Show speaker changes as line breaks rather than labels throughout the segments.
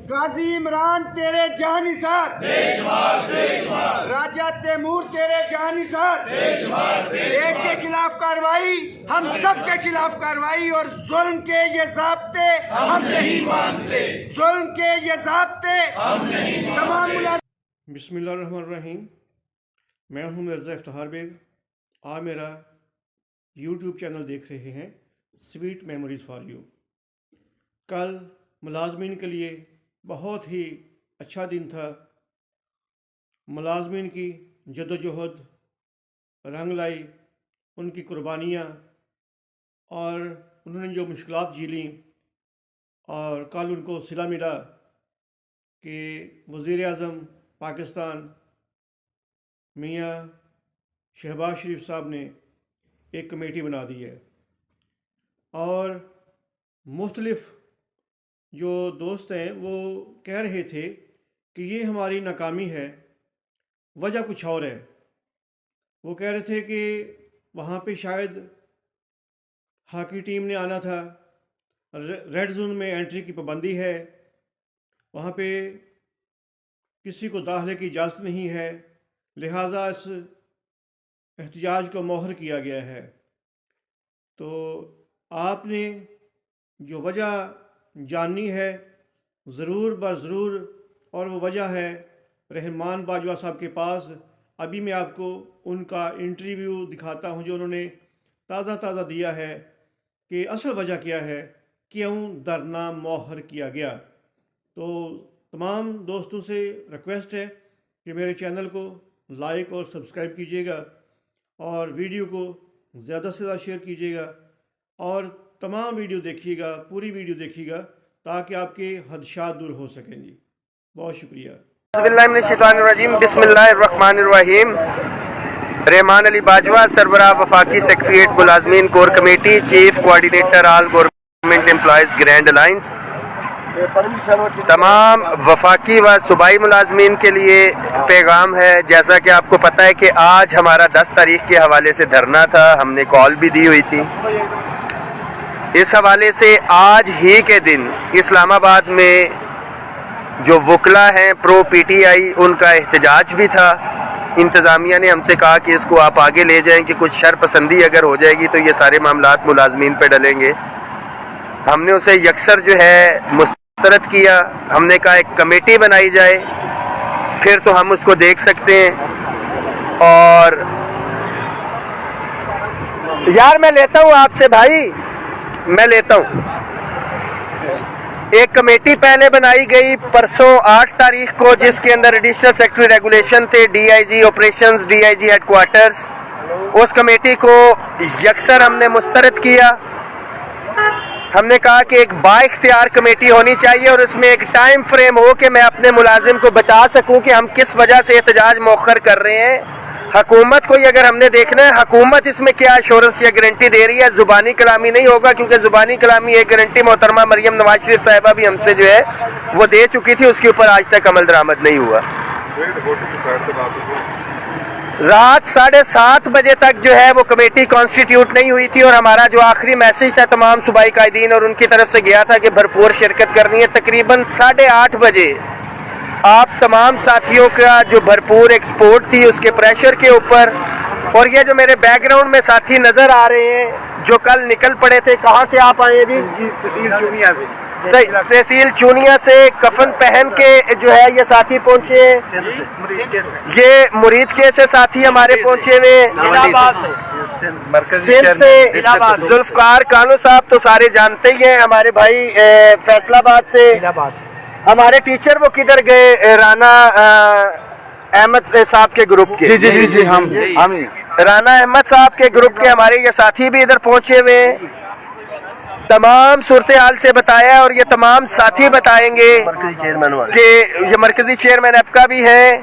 غازی عمران تیرے جہانی ساتھ، راجہ تیمور تیرے جہانی ساتھ، ایک کے خلاف کارروائی، ہم سب کے خلاف کارروائی، اور ظلم کے یہ ضابطے ہم نہیں مانتے، ظلم کے یہ ضابطے ہم نہیں مانتے۔ تمام ملازم۔
بسم اللہ الرحمن الرحیم۔ میں ہوں مرزا افتخار بیگ۔ آپ میرا یوٹیوب چینل دیکھ رہے ہیں سویٹ میموریز فار یو۔ کل ملازمین کے لیے بہت ہی اچھا دن تھا۔ ملازمین کی جدوجہد رنگ لائی، ان کی قربانیاں اور انہوں نے جو مشکلات جھیلیں، اور کل ان کو صلہ ملا کہ وزیر اعظم پاکستان میاں شہباز شریف صاحب نے ایک کمیٹی بنا دی ہے، اور مختلف جو دوست ہیں وہ کہہ رہے تھے کہ یہ ہماری ناکامی ہے، وجہ کچھ اور ہے۔ وہ کہہ رہے تھے کہ وہاں پہ شاید ہاکی ٹیم نے آنا تھا، ریڈ زون میں انٹری کی پابندی ہے، وہاں پہ کسی کو داخلے کی اجازت نہیں ہے، لہٰذا اس احتجاج کو مؤخر کیا گیا ہے۔ تو آپ نے جو وجہ جاننی ہے ضرور ضرور، اور وہ وجہ ہے رحمان باجوہ صاحب کے پاس۔ ابھی میں آپ کو ان کا انٹرویو دکھاتا ہوں جو انہوں نے تازہ دیا ہے کہ اصل وجہ کیا ہے، کیوں دھرنا مؤخر کیا گیا۔ تو تمام دوستوں سے ریکویسٹ ہے کہ میرے چینل کو لائک اور سبسکرائب کیجیے گا، اور ویڈیو کو زیادہ سے زیادہ شیئر کیجیے گا، اور تمام ویڈیو دیکھیے گا، پوری ویڈیو دیکھیے گا، تاکہ آپ کے خدشات دور ہو سکیں جی۔ بہت شکریہ۔
بسم اللہ من الشیطان الرجیم، بسم اللہ الرحمن الرحیم۔ رحمان علی باجوہ، سربراہ وفاقی سیکریٹریٹ ملازمین کور کمیٹی، چیف کوآرڈینیٹر آل گورنمنٹ امپلائیز گرینڈ الائنس۔ تمام وفاقی و صوبائی ملازمین کے لیے پیغام ہے، جیسا کہ آپ کو پتہ ہے کہ آج ہمارا 10 تاریخ کے حوالے سے دھرنا تھا، ہم نے کال بھی دی ہوئی تھی۔ اس حوالے سے آج ہی کے دن اسلام آباد میں جو وکلا ہیں پرو پی ٹی آئی، ان کا احتجاج بھی تھا۔ انتظامیہ نے ہم سے کہا کہ اس کو آپ آگے لے جائیں کہ کچھ شر پسندی اگر ہو جائے گی تو یہ سارے معاملات ملازمین پہ ڈلیں گے۔ ہم نے اسے یکسر جو ہے مسترد کیا، ہم نے کہا ایک کمیٹی بنائی جائے، پھر تو ہم اس کو دیکھ سکتے ہیں۔ اور یار میں لیتا ہوں آپ سے بھائی، میں لیتا ہوں۔ ایک کمیٹی پہلے بنائی گئی پرسوں 8 تاریخ کو، جس کے اندر ایڈیشنل سیکرٹری ریگولیشن تھے، D I G operations, D I G ہیڈ کوارٹرز۔ اس کمیٹی کو یکسر ہم نے مسترد کیا۔ ہم نے کہا کہ ایک با اختیار کمیٹی ہونی چاہیے، اور اس میں ایک ٹائم فریم ہو کہ میں اپنے ملازم کو بتا سکوں کہ ہم کس وجہ سے احتجاج مؤخر کر رہے ہیں۔ حکومت کو اگر ہم نے دیکھنا ہے، حکومت اس میں کیا ایشورنس یا گارنٹی دے رہی ہے، زبانی کلامی نہیں ہوگا، کیونکہ زبانی کلامی ایک گارنٹی محترمہ مریم نواز شریف صاحبہ بھی ہم سے جو ہے وہ دے چکی تھی، اس کے اوپر آج تک عمل درآمد نہیں ہوا۔ رات 7:30 بجے تک جو ہے وہ کمیٹی کانسٹیٹیوٹ نہیں ہوئی تھی، اور ہمارا جو آخری میسج تھا تمام صوبائی قائدین اور ان کی طرف سے گیا تھا کہ بھرپور شرکت کرنی ہے۔ تقریباً 8:30 بجے آپ تمام ساتھیوں کا جو بھرپور ایکسپورٹ تھی اس کے پریشر کے اوپر، اور یہ جو میرے بیک گراؤنڈ میں ساتھی نظر آ رہے ہیں جو کل نکل پڑے تھے، کہاں سے آپ آئے جی؟ تحصیل چونیا سے۔ تحصیل چونیا سے کفن پہن کے جو ہے یہ ساتھی پہنچے، یہ مرید کے سے ساتھی ہمارے پہنچے ہوئے، سندھ سے ذوالفقار کانو صاحب تو سارے جانتے ہی ہیں، ہمارے بھائی فیصل آباد سے۔ ہمارے ٹیچر وہ کدھر گئے؟ رانا احمد صاحب کے گروپ کے، جی ہم رانا احمد صاحب کے گروپ کے ہمارے یہ ساتھی بھی ادھر پہنچے ہوئے ہیں۔ تمام صورتحال سے بتایا، اور یہ تمام ساتھی بتائیں گے کہ یہ مرکزی چیئرمین ایپکا بھی ہے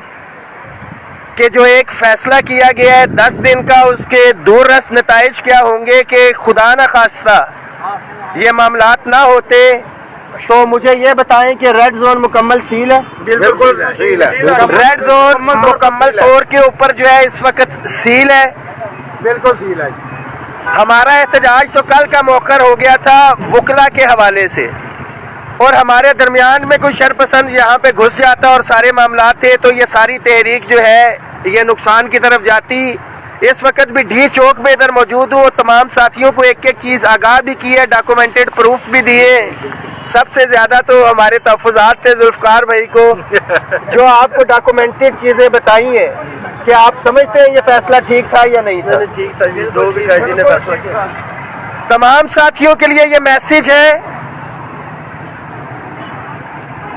کہ جو ایک فیصلہ کیا گیا ہے 10 دن کا، اس کے دور رس نتائج کیا ہوں گے کہ خدا نہ خواستہ یہ معاملات نہ ہوتے تو مجھے یہ بتائیں کہ ریڈ زون مکمل سیل ہے؟ بالکل سیل ہے۔ ریڈ زون مکمل طور کے اوپر جو ہے اس وقت سیل ہے، بالکل سیل ہے۔ ہمارا احتجاج تو کل کا مؤخر ہو گیا تھا وکلا کے حوالے سے، اور ہمارے درمیان میں کوئی شرپسند یہاں پہ گھس جاتا اور سارے معاملات تھے تو یہ ساری تحریک جو ہے یہ نقصان کی طرف جاتی. اس وقت بھی ڈھی چوک میں ادھر موجود ہوں اور تمام ساتھیوں کو ایک ایک چیز آگاہ بھی کی ہے, ڈاکومنٹڈ پروف بھی دیے. سب سے زیادہ تو ہمارے تحفظات تھے ذوالفقار بھائی کو, جو آپ کو ڈاکومنٹڈ چیزیں بتائی ہیں کہ آپ سمجھتے ہیں یہ فیصلہ ٹھیک تھا یا نہیں تھا. ٹھیک تھا جی, جو بھی جی نے فیصلہ کیا. تمام ساتھیوں کے لیے یہ میسج ہے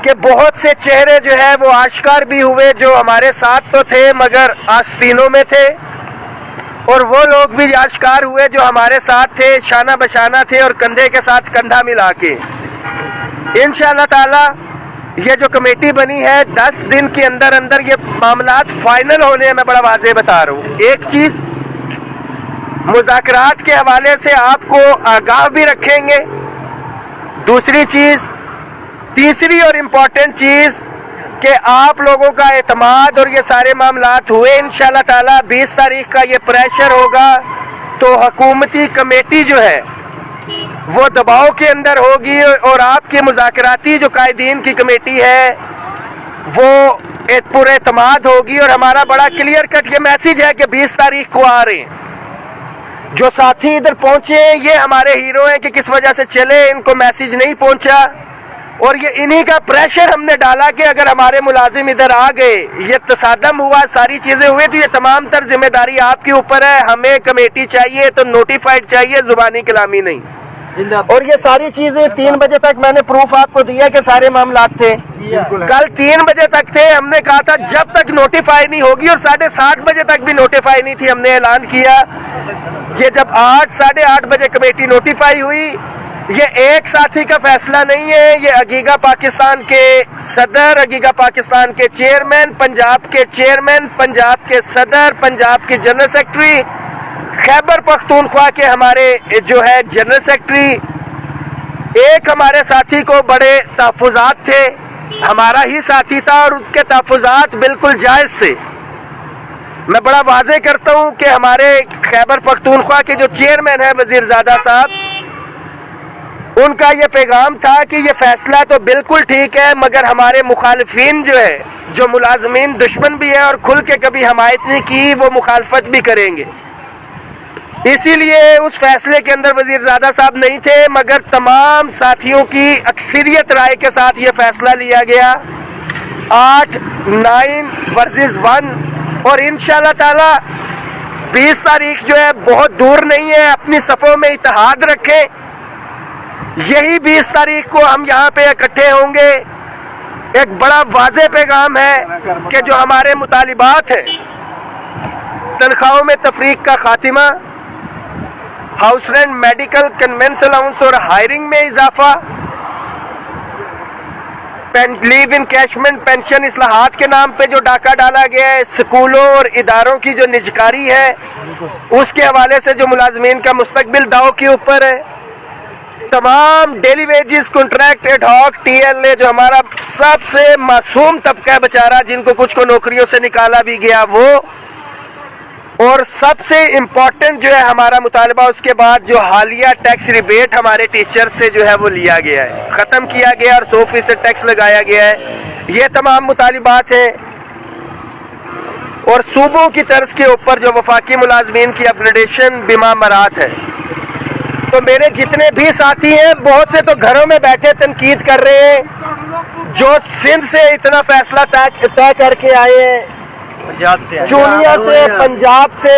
کہ بہت سے چہرے جو ہے وہ آشکار بھی ہوئے جو ہمارے ساتھ تو تھے مگر آستینوں میں تھے, اور وہ لوگ بھی آشکار ہوئے جو ہمارے ساتھ تھے, شانہ بشانہ تھے اور کندھے کے ساتھ کندھا ملا کے. انشاءاللہ تعالی یہ جو کمیٹی بنی ہے 10 دن کے اندر اندر یہ معاملات فائنل ہونے ہیں. میں بڑا واضح بتا رہا ہوں. ایک چیز مذاکرات کے حوالے سے آپ کو آگاہ بھی رکھیں گے. دوسری چیز, تیسری اور امپورٹنٹ چیز کہ آپ لوگوں کا اعتماد اور یہ سارے معاملات ہوئے. انشاءاللہ تعالی 20 تاریخ کا یہ پریشر ہوگا تو حکومتی کمیٹی جو ہے وہ دباؤ کے اندر ہوگی, اور آپ کی مذاکراتی جو قائدین کی کمیٹی ہے وہ پر اعتماد ہوگی. اور ہمارا بڑا کلیئر کٹ یہ میسج ہے کہ 20 تاریخ کو آ رہے ہیں. جو ساتھی ادھر پہنچے ہیں یہ ہمارے ہیرو ہیں کہ کس وجہ سے چلے, ان کو میسج نہیں پہنچا, اور یہ انہی کا پریشر ہم نے ڈالا کہ اگر ہمارے ملازم ادھر آ گئے, یہ تصادم ہوا, ساری چیزیں ہوئے, تو یہ تمام تر ذمہ داری آپ کے اوپر ہے. ہمیں کمیٹی چاہیے تو نوٹیفائڈ چاہیے, زبانی کلامی نہیں. اور یہ ساری چیزیں 3 بجے تک میں نے پروف آپ کو دیا کہ سارے معاملات تھے. کل 3 بجے تک تھے, ہم نے کہا تھا جب تک نوٹیفائی نہیں ہوگی, اور 7:30 بجے تک بھی نوٹیفائی نہیں تھی. ہم نے اعلان کیا, یہ جب 8-8:30 بجے کمیٹی نوٹیفائی ہوئی. یہ ایک ساتھی کا فیصلہ نہیں ہے, یہ عگیگا پاکستان کے صدر, عگیگا پاکستان کے چیئرمین, پنجاب کے چیئرمین, پنجاب کے صدر, پنجاب کے جنرل سیکرٹری, خیبر پختونخوا کے ہمارے جو ہے جنرل سیکرٹری. ایک ہمارے ساتھی کو بڑے تحفظات تھے, ہمارا ہی ساتھی تھا اور اس کے تحفظات بالکل جائز تھے. میں بڑا واضح کرتا ہوں کہ ہمارے خیبر پختونخوا کے جو چیئرمین ہیں وزیر زادہ صاحب, ان کا یہ پیغام تھا کہ یہ فیصلہ تو بالکل ٹھیک ہے مگر ہمارے مخالفین جو ہے, جو ملازمین دشمن بھی ہیں اور کھل کے کبھی حمایت نہیں کی, وہ مخالفت بھی کریں گے. اسی لیے اس فیصلے کے اندر وزیر زادہ صاحب نہیں تھے, مگر تمام ساتھیوں کی اکثریت رائے کے ساتھ یہ فیصلہ لیا گیا 8-9 ورسز 1. اور انشاءاللہ تعالی 20 تاریخ جو ہے بہت دور نہیں ہے. اپنی صفوں میں اتحاد رکھیں. یہی 20 تاریخ کو ہم یہاں پہ اکٹھے ہوں گے. ایک بڑا واضح پیغام ہے کہ جو ہمارے مطالبات ہیں, تنخواہوں میں تفریق کا خاتمہ, house rent, medical, conveyance allowance اور ہائرنگ میں اضافہ, لیو انکیشمنٹ, پینشن اصلاحات کے نام پہ جو ڈاکہ ڈالا گیا ہے, سکولوں اور اداروں کی جو نجکاری ہے اس کے حوالے سے جو ملازمین کا مستقبل داؤ کے اوپر ہے, تمام daily wages, contract, ad hoc, T L A, جو ہمارا سب سے معصوم طبقہ ہے بیچارہ, جن کو کچھ کو نوکریوں سے نکالا بھی گیا وہ, اور سب سے امپورٹنٹ جو ہے ہمارا مطالبہ اس کے بعد جو حالیہ ٹیکس ریبیٹ ہمارے ٹیچر سے جو ہے وہ لیا گیا ہے, ختم کیا گیا اور 100% ٹیکس لگایا گیا ہے. یہ تمام مطالبات ہیں. اور صوبوں کی طرز کے اوپر جو وفاقی ملازمین کی اپ گریڈیشن بما مراد ہے. تو میرے جتنے بھی ساتھی ہیں بہت سے تو گھروں میں بیٹھے تنقید کر رہے ہیں, جو سندھ سے اتنا فیصلہ طے کر کے آئے ہیں, چونیا سے, پنجاب سے,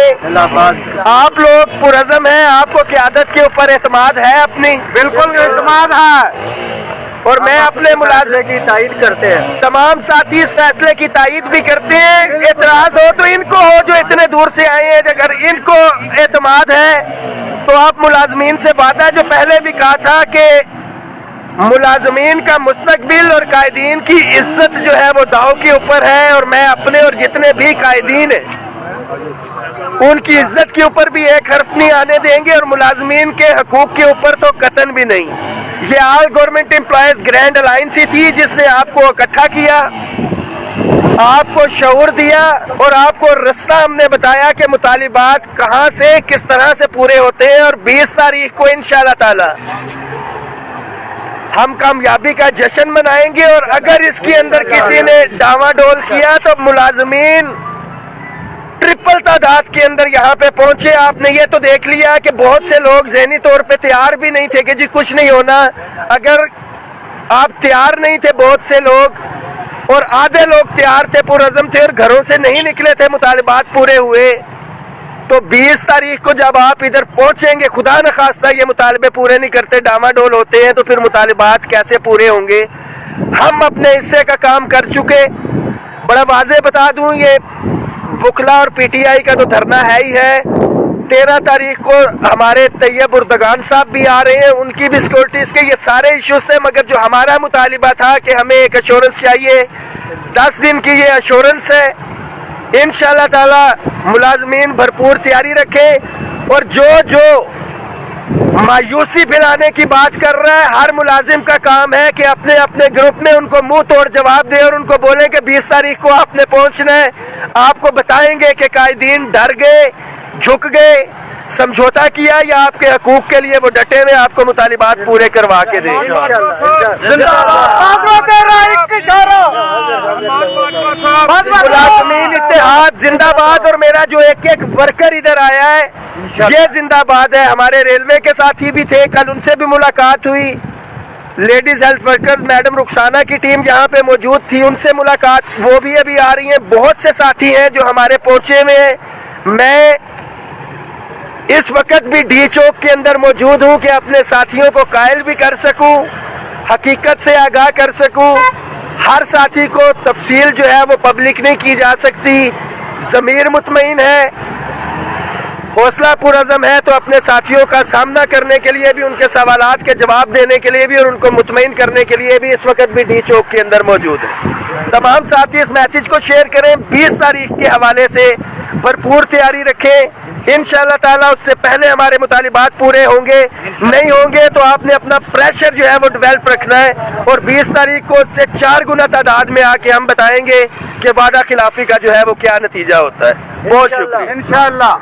آپ لوگ پرعزم ہیں, آپ کو قیادت کے اوپر اعتماد ہے اپنی؟ بالکل اعتماد ہے. اور میں اپنے ملازمے کی تائید کرتے ہیں, تمام ساتھی اس فیصلے کی تائید بھی کرتے ہیں. اعتراض ہو تو ان کو ہو جو اتنے دور سے آئے ہیں. اگر ان کو اعتماد ہے تو آپ ملازمین سے وعدہ جو پہلے بھی کہا تھا کہ ملازمین کا مستقبل اور قائدین کی عزت جو ہے وہ داؤ کے اوپر ہے, اور میں اپنے اور جتنے بھی قائدین ہیں ان کی عزت کے اوپر بھی ایک حرف نہیں آنے دیں گے, اور ملازمین کے حقوق کے اوپر تو قطعاً بھی نہیں. یہ all government employees grand alliance ہی تھی جس نے آپ کو اکٹھا کیا, آپ کو شعور دیا, اور آپ کو رستہ ہم نے بتایا کہ مطالبات کہاں سے کس طرح سے پورے ہوتے ہیں. اور 20 تاریخ کو انشاءاللہ تعالی ہم کامیابی کا جشن منائیں گے، اور اگر اس کے اندر کسی نے ڈاواں ڈول کیا تو ملازمین ٹرپل تعداد کے اندر یہاں پہ پہنچے۔ آپ نے یہ تو دیکھ لیا کہ بہت سے لوگ ذہنی طور پہ تیار بھی نہیں تھے کہ جی کچھ نہیں ہونا۔ اگر آپ تیار نہیں تھے بہت سے لوگ، اور آدھے لوگ تیار تھے، پرعزم تھے اور گھروں سے نہیں نکلے تھے، مطالبات پورے ہوئے، تو 20 تاریخ کو جب آپ ادھر پہنچیں گے، خدا نخواستہ یہ مطالبے پورے نہیں کرتے، ڈاما ڈول ہوتے ہیں، تو پھر مطالبات کیسے پورے ہوں گے؟ ہم اپنے حصے کا کام کر چکے۔ بڑا واضح بتا دوں، یہ وکلا اور پی ٹی آئی کا تو دھرنا ہے ہی ہے۔ 13 تاریخ کو ہمارے طیب اردگان صاحب بھی آ رہے ہیں، ان کی بھی سیکورٹیز کے یہ سارے ایشوز تھے، مگر جو ہمارا مطالبہ تھا کہ ہمیں ایک ایشورنس چاہیے، 10 دن کی یہ ایشورنس ہے۔ انشاءاللہ تعالی ملازمین بھرپور تیاری رکھیں، اور جو مایوسی پھیلانے کی بات کر رہا ہے، ہر ملازم کا کام ہے کہ اپنے اپنے گروپ میں ان کو منہ توڑ جواب دے، اور ان کو بولیں کہ 20 تاریخ کو آپ نے پہنچنا ہے۔ آپ کو بتائیں گے کہ قائدین ڈر گئے، جھک گئے، سمجھوتا کیا، یا آپ کے حقوق کے لیے وہ ڈٹے ہوئے آپ کو مطالبات پورے کروا کے دیں۔ ملازمین اتحاد زندہ باد، اور میرا جو ایک ایک ورکر ادھر آیا ہے یہ زندہ باد ہے۔ ہمارے ریلوے کے ساتھی بھی تھے، کل ان سے بھی ملاقات ہوئی، ladies health workers madam Rukhsana کی ٹیم یہاں پہ موجود تھی، ان سے ملاقات، وہ بھی ابھی آ رہی ہیں۔ بہت سے ساتھی ہیں جو ہمارے پہنچے ہوئے ہیں۔ میں اس وقت بھی ڈی چوک کے اندر موجود ہوں کہ اپنے ساتھیوں کو قائل بھی کر سکوں، حقیقت سے آگاہ کر سکوں۔ ہر ساتھی کو تفصیل جو ہے وہ پبلک نہیں کی جا سکتی۔ ضمیر مطمئن ہے، حوصلہ پرعزم ہے، تو اپنے ساتھیوں کا سامنا کرنے کے لیے بھی، ان کے سوالات کے جواب دینے کے لیے بھی، اور ان کو مطمئن کرنے کے لیے بھی اس وقت بھی ڈی چوک کے اندر موجود ہے۔ تمام ساتھی اس میسج کو شیئر کریں، 20 تاریخ کے حوالے سے بھرپور تیاری رکھیں۔ انشاءاللہ تعالیٰ اس سے پہلے ہمارے مطالبات پورے ہوں گے، نہیں ہوں گے تو آپ نے اپنا پریشر جو ہے وہ ڈیولپ رکھنا ہے، اور 20 تاریخ کو اس سے 4 گنا تعداد میں آ کے ہم بتائیں گے کہ وعدہ خلافی کا جو ہے وہ کیا نتیجہ ہوتا ہے۔ بہت شکریہ۔
انشاءاللہ۔